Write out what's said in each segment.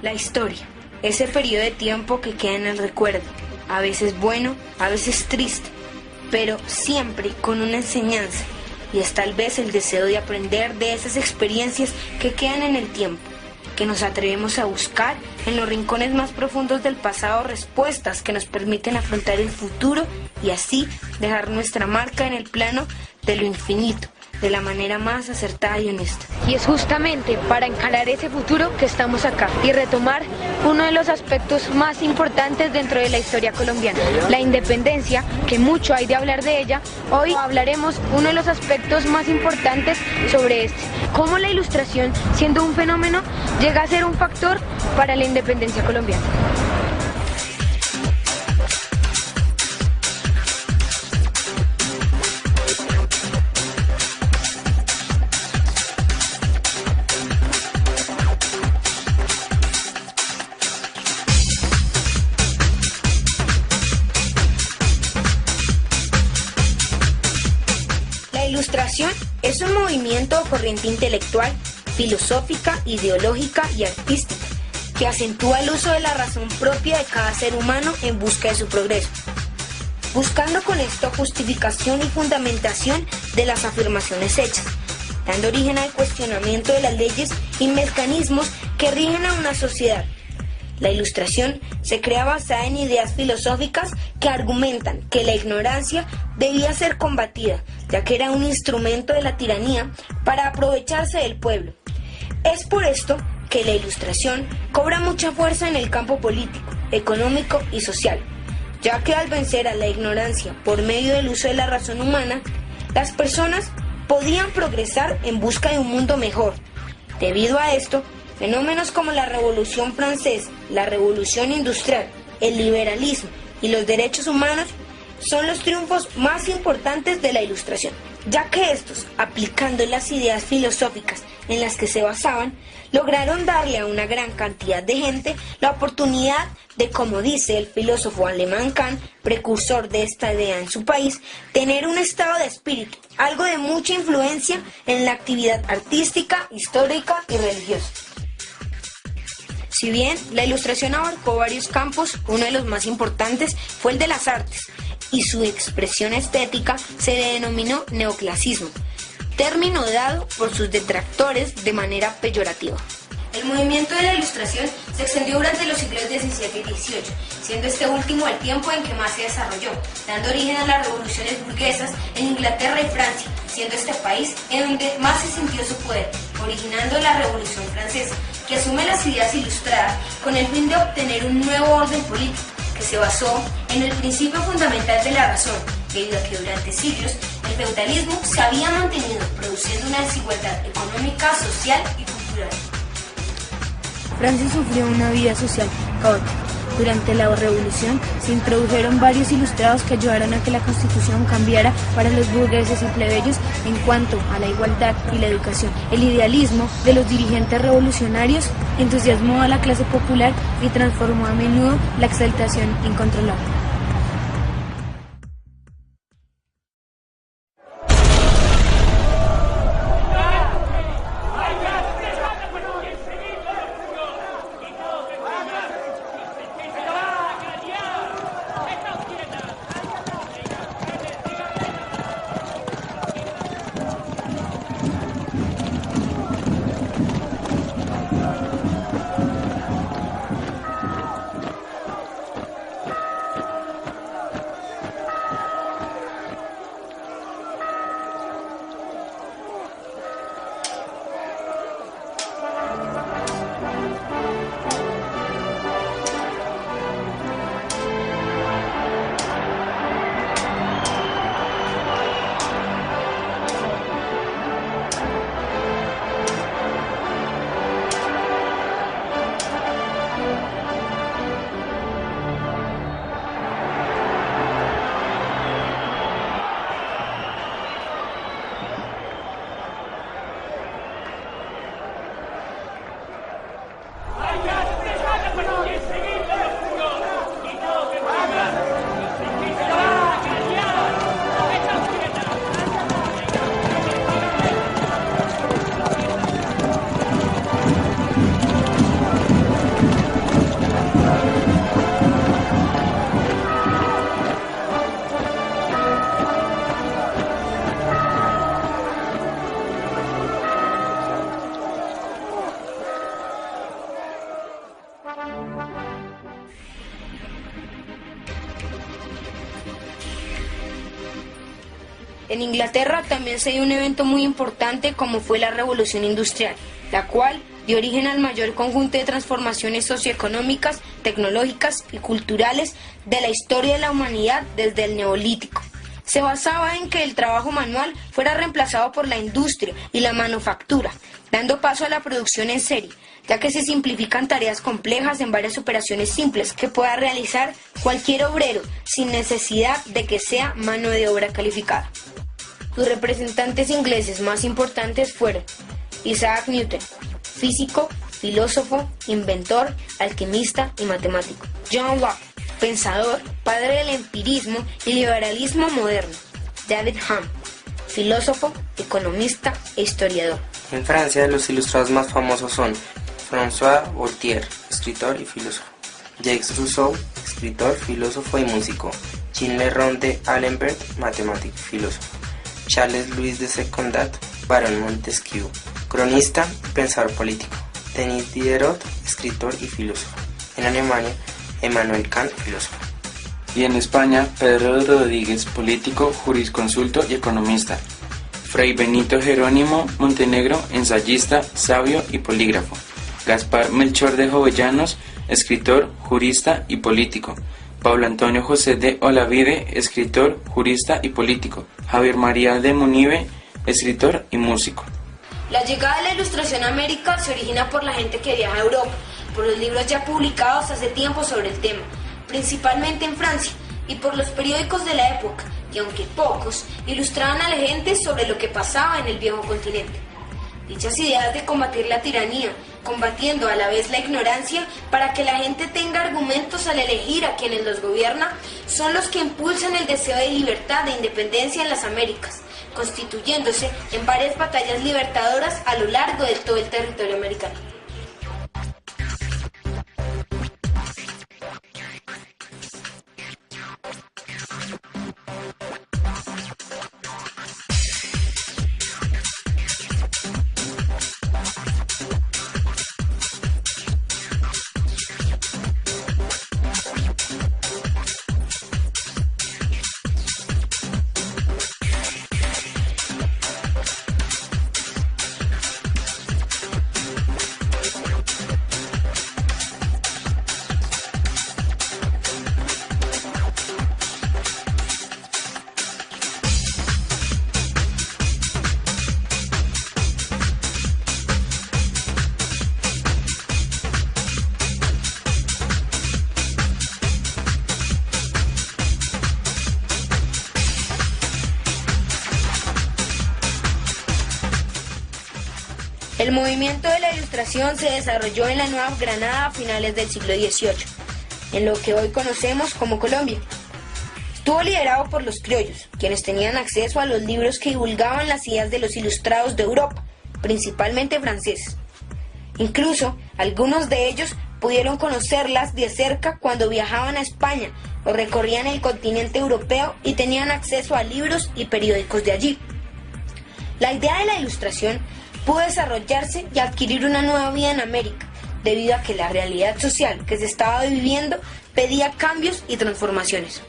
La historia, ese periodo de tiempo que queda en el recuerdo, a veces bueno, a veces triste, pero siempre con una enseñanza, y es tal vez el deseo de aprender de esas experiencias que quedan en el tiempo, que nos atrevemos a buscar en los rincones más profundos del pasado respuestas que nos permiten afrontar el futuro y así dejar nuestra marca en el plano de lo infinito, de la manera más acertada y honesta. Y es justamente para encarar ese futuro que estamos acá y retomar uno de los aspectos más importantes dentro de la historia colombiana, la independencia, que mucho hay de hablar de ella. Hoy hablaremos uno de los aspectos más importantes sobre este, cómo la Ilustración, siendo un fenómeno, llega a ser un factor para la independencia colombiana. La Ilustración es un movimiento o corriente intelectual, filosófica, ideológica y artística que acentúa el uso de la razón propia de cada ser humano en busca de su progreso, buscando con esto justificación y fundamentación de las afirmaciones hechas, dando origen al cuestionamiento de las leyes y mecanismos que rigen a una sociedad. La Ilustración se crea basada en ideas filosóficas que argumentan que la ignorancia debía ser combatida, ya que era un instrumento de la tiranía para aprovecharse del pueblo. Es por esto que la Ilustración cobra mucha fuerza en el campo político, económico y social, ya que al vencer a la ignorancia por medio del uso de la razón humana, las personas podían progresar en busca de un mundo mejor. Debido a esto, fenómenos como la Revolución Francesa, la Revolución Industrial, el liberalismo y los derechos humanos son los triunfos más importantes de la Ilustración, ya que estos, aplicando las ideas filosóficas en las que se basaban, lograron darle a una gran cantidad de gente la oportunidad de, como dice el filósofo alemán Kant, precursor de esta idea en su país, tener un estado de espíritu, algo de mucha influencia en la actividad artística, histórica y religiosa. Si bien la Ilustración abarcó varios campos, uno de los más importantes fue el de las artes, y su expresión estética se le denominó neoclasismo, término dado por sus detractores de manera peyorativa. El movimiento de la Ilustración se extendió durante los siglos XVII y XVIII, siendo este último el tiempo en que más se desarrolló, dando origen a las revoluciones burguesas en Inglaterra y Francia, siendo este país en donde más se sintió su poder, originando la Revolución Francesa, que asume las ideas ilustradas con el fin de obtener un nuevo orden político, que se basó en el principio fundamental de la razón, debido a que durante siglos el feudalismo se había mantenido, produciendo una desigualdad económica, social y cultural. Francia sufrió una vida social caótica. Durante la revolución se introdujeron varios ilustrados que ayudaron a que la constitución cambiara para los burgueses y plebeyos en cuanto a la igualdad y la educación. El idealismo de los dirigentes revolucionarios entusiasmó a la clase popular y transformó a menudo la exaltación incontrolable. En Inglaterra también se dio un evento muy importante como fue la Revolución Industrial, la cual dio origen al mayor conjunto de transformaciones socioeconómicas, tecnológicas y culturales de la historia de la humanidad desde el Neolítico. Se basaba en que el trabajo manual fuera reemplazado por la industria y la manufactura, dando paso a la producción en serie, ya que se simplifican tareas complejas en varias operaciones simples que pueda realizar cualquier obrero sin necesidad de que sea mano de obra calificada. Sus representantes ingleses más importantes fueron Isaac Newton, físico, filósofo, inventor, alquimista y matemático. John Locke, pensador, padre del empirismo y liberalismo moderno. David Hume, filósofo, economista e historiador. En Francia, los ilustrados más famosos son François Voltaire, escritor y filósofo; Jacques Rousseau, escritor, filósofo y músico; Jean Le Rond d'Alembert, matemático y filósofo; Charles Louis de Secondat, barón Montesquieu, cronista y pensador político; Denis Diderot, escritor y filósofo. En Alemania, Emmanuel Kant, filósofo. Y en España, Pedro Rodríguez, político, jurisconsulto y economista; Fray Benito Jerónimo Montenegro, ensayista, sabio y polígrafo; Gaspar Melchor de Jovellanos, escritor, jurista y político; Pablo Antonio José de Olavide, escritor, jurista y político; Javier María de Munive, escritor y músico. La llegada de la Ilustración a América se origina por la gente que viaja a Europa, por los libros ya publicados hace tiempo sobre el tema, principalmente en Francia, y por los periódicos de la época, que aunque pocos, ilustraban a la gente sobre lo que pasaba en el viejo continente. Dichas ideas de combatir la tiranía, combatiendo a la vez la ignorancia para que la gente tenga argumentos al elegir a quienes los gobierna, son los que impulsan el deseo de libertad e independencia en las Américas, constituyéndose en varias batallas libertadoras a lo largo de todo el territorio americano. El movimiento de la Ilustración se desarrolló en la Nueva Granada a finales del siglo XVIII, en lo que hoy conocemos como Colombia. Estuvo liderado por los criollos, quienes tenían acceso a los libros que divulgaban las ideas de los ilustrados de Europa, principalmente franceses. Incluso, algunos de ellos pudieron conocerlas de cerca cuando viajaban a España o recorrían el continente europeo y tenían acceso a libros y periódicos de allí. La idea de la Ilustración pudo desarrollarse y adquirir una nueva vida en América, debido a que la realidad social que se estaba viviendo pedía cambios y transformaciones.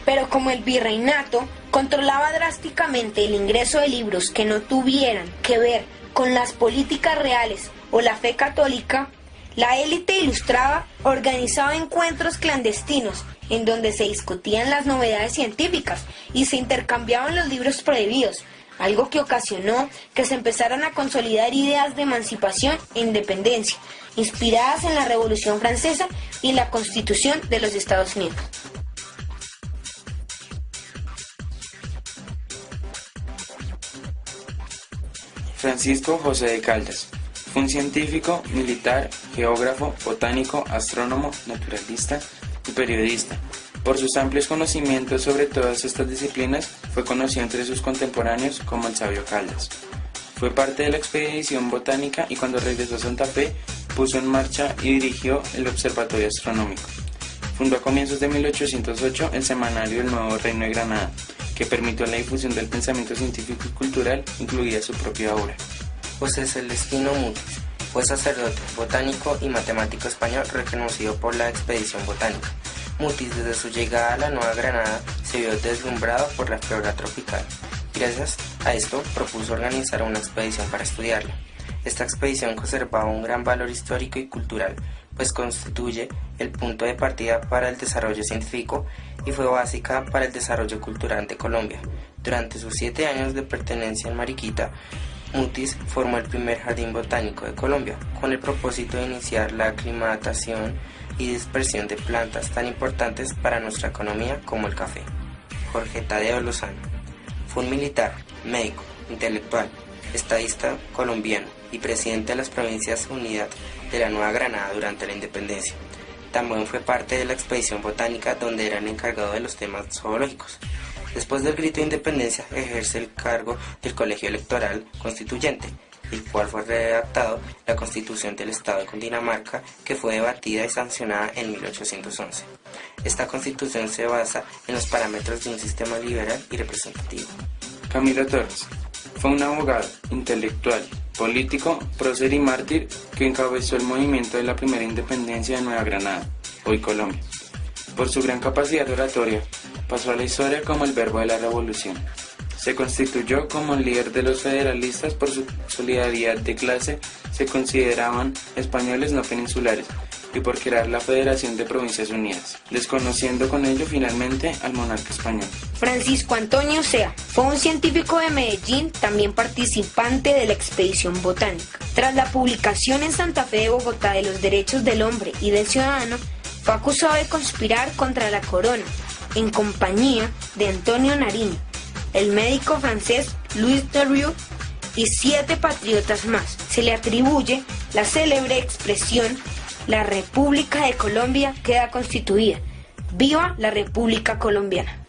Pero como el virreinato controlaba drásticamente el ingreso de libros que no tuvieran que ver con las políticas reales o la fe católica, la élite ilustrada organizaba encuentros clandestinos en donde se discutían las novedades científicas y se intercambiaban los libros prohibidos, algo que ocasionó que se empezaran a consolidar ideas de emancipación e independencia, inspiradas en la Revolución Francesa y la Constitución de los Estados Unidos. Francisco José de Caldas fue un científico, militar, geógrafo, botánico, astrónomo, naturalista y periodista. Por sus amplios conocimientos sobre todas estas disciplinas, fue conocido entre sus contemporáneos como el Sabio Caldas. Fue parte de la expedición botánica y cuando regresó a Santa Fe, puso en marcha y dirigió el Observatorio Astronómico. Fundó a comienzos de 1808 el Semanario del Nuevo Reino de Granada, que permitió la difusión del pensamiento científico y cultural, incluida su propia obra. José Celestino Mutis fue sacerdote, botánico y matemático español reconocido por la expedición botánica. Mutis, desde su llegada a la Nueva Granada, se vio deslumbrado por la flora tropical. Gracias a esto propuso organizar una expedición para estudiarla. Esta expedición conservaba un gran valor histórico y cultural, pues constituye el punto de partida para el desarrollo científico y fue básica para el desarrollo cultural de Colombia. Durante sus 7 años de pertenencia en Mariquita, Mutis formó el primer jardín botánico de Colombia, con el propósito de iniciar la aclimatación y dispersión de plantas tan importantes para nuestra economía como el café. Jorge Tadeo Lozano fue un militar, médico, intelectual, estadista colombiano y presidente de las Provincias Unidas de la Nueva Granada durante la independencia. También fue parte de la expedición botánica donde era el encargado de los temas zoológicos. Después del grito de independencia ejerce el cargo del Colegio Electoral Constituyente, el cual fue redactado la Constitución del Estado de Cundinamarca, que fue debatida y sancionada en 1811. Esta Constitución se basa en los parámetros de un sistema liberal y representativo. Camilo Torres fue un abogado, intelectual, político, prócer y mártir que encabezó el movimiento de la primera independencia de Nueva Granada, hoy Colombia. Por su gran capacidad oratoria, pasó a la historia como el verbo de la revolución. Se constituyó como el líder de los federalistas por su solidaridad de clase, se consideraban españoles no peninsulares, y por crear la Federación de Provincias Unidas, desconociendo con ello finalmente al monarca español. Francisco Antonio Sea fue un científico de Medellín, también participante de la expedición botánica. Tras la publicación en Santa Fe de Bogotá de los derechos del hombre y del ciudadano, fue acusado de conspirar contra la corona, en compañía de Antonio Nariño, el médico francés Louis Derieux y 7 patriotas más. Se le atribuye la célebre expresión: la República de Colombia queda constituida. ¡Viva la República Colombiana!